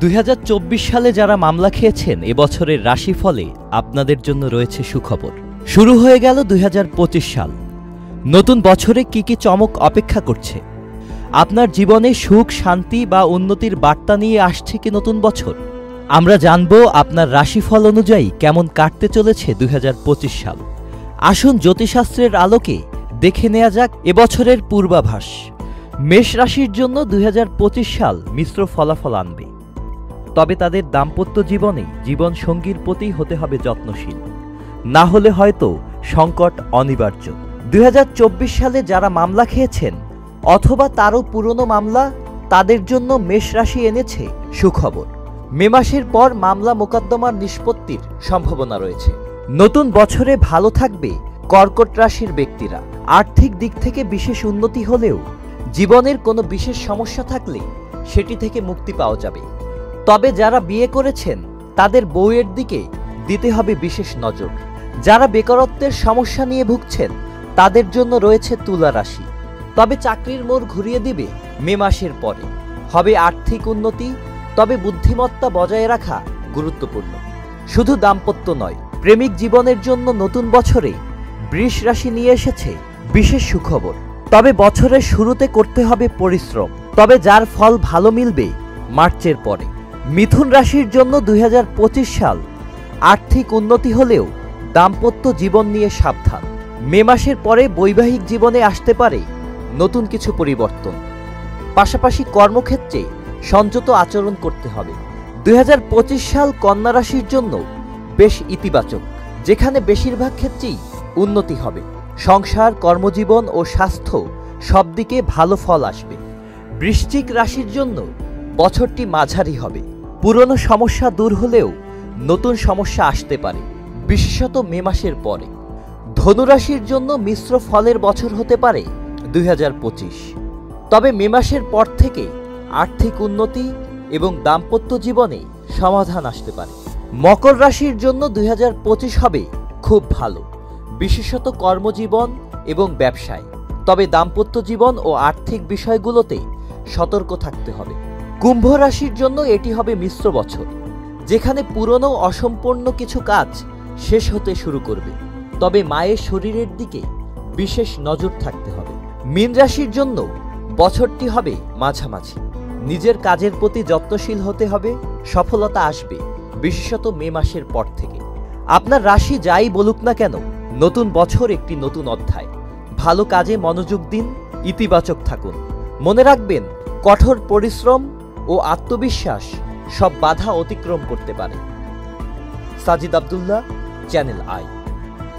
2024 সালে যারা মামলা খেয়েছেন এবছরের রাশিফলে আপনাদের জন্য রয়েছে সুখবর। শুরু হয়ে গেল 2025 সাল। নতুন বছরে কি কি চমক অপেক্ষা করছে? আপনার জীবনে সুখ, শান্তি বা উন্নতির বার্তা নিয়ে আসছে কি নতুন বছর? আমরা জানব আপনার রাশিফল অনুযায়ী কেমন কাটতে চলেছে 2025 সাল। আসুন জ্যোতিষশাস্ত্রের আলোকে দেখে নেওয়া যাক এবছরের পূর্বাভাস। মেষ রাশির জন্য 2025 সাল মিশ্র ফলাফল আনবে, তবে তাদের দাম্পত্য জীবনে জীবন সঙ্গীর প্রতি হতে হবে যত্নশীল, না হলে হয়তো সংকট অনিবার্য। 2024 সালে যারা মামলা খেয়েছেন অথবা তারও পুরনো মামলা, তাদের জন্য মেষ রাশি এনেছে সুখবর। মে মাসের পর মামলা মোকদ্দমার নিষ্পত্তির সম্ভাবনা রয়েছে। নতুন বছরে ভালো থাকবে কর্কট রাশির ব্যক্তিরা। আর্থিক দিক থেকে বিশেষ উন্নতি হলেও জীবনের কোনো বিশেষ সমস্যা থাকলে সেটি থেকে মুক্তি পাওয়া যাবে। তবে যারা বিয়ে করেছেন তাদের বউয়ের দিকে দিতে হবে বিশেষ নজর। যারা বেকারত্বের সমস্যা নিয়ে ভুগছেন তাদের জন্য রয়েছে তুলা রাশি। তবে চাকরির মোড় ঘুরিয়ে দিবে মে মাসের পরে। হবে আর্থিক উন্নতি, তবে বুদ্ধিমত্তা বজায় রাখা গুরুত্বপূর্ণ। শুধু দাম্পত্য নয়, প্রেমিক জীবনের জন্য নতুন বছরে বৃষ রাশি নিয়ে এসেছে বিশেষ সুখবর। তবে বছরের শুরুতে করতে হবে পরিশ্রম, তবে যার ফল ভালো মিলবে মার্চের পরে। মিথুন রাশির জন্য 2025 সাল আর্থিক উন্নতি হলেও দাম্পত্য জীবন নিয়ে সাবধান। মে মাসের পরে বৈবাহিক জীবনে আসতে পারে নতুন কিছু পরিবর্তন। পাশাপাশি কর্মক্ষেত্রে সংযত আচরণ করতে হবে। 2025 সাল কন্যা রাশির জন্য বেশ ইতিবাচক, যেখানে বেশিরভাগ ক্ষেত্রেই উন্নতি হবে। সংসার, কর্মজীবন ও স্বাস্থ্য সব দিকে ভালো ফল আসবে। বৃশ্চিক রাশির জন্য বছরটি মাঝারি হবে। পুরনো সমস্যা দূর হলেও নতুন সমস্যা আসতে পারে, বিশেষত মে মাসের পরে। ধনুরাশির জন্য মিশ্র ফলের বছর হতে পারে 2025, তবে মে মাসের পর থেকে আর্থিক উন্নতি এবং দাম্পত্য জীবনে সমাধান আসতে পারে। মকর রাশির জন্য 2025 হবে খুব ভালো, বিশেষত কর্মজীবন এবং ব্যবসায়। তবে দাম্পত্য জীবন ও আর্থিক বিষয়গুলোতে সতর্ক থাকতে হবে। কুম্ভ রাশির জন্য এটি হবে মিশ্র বছর, যেখানে পুরনো অসম্পূর্ণ কিছু কাজ শেষ হতে শুরু করবে। তবে মায়ের শরীরের দিকে বিশেষ নজর থাকতে হবে। মীন রাশির জন্য বছরটি হবে মাঝামাঝি। নিজের কাজের প্রতি যত্নশীল হতে হবে, সফলতা আসবে বিশেষত মে মাসের পর থেকে। আপনার রাশি যাই বলুক না কেন, নতুন বছর একটি নতুন অধ্যায়। ভালো কাজে মনোযোগ দিন, ইতিবাচক থাকুন। মনে রাখবেন, কঠোর পরিশ্রম ও আত্মবিশ্বাস সব বাধা অতিক্রম করতে পারে। Sajid Abdullah, channel I.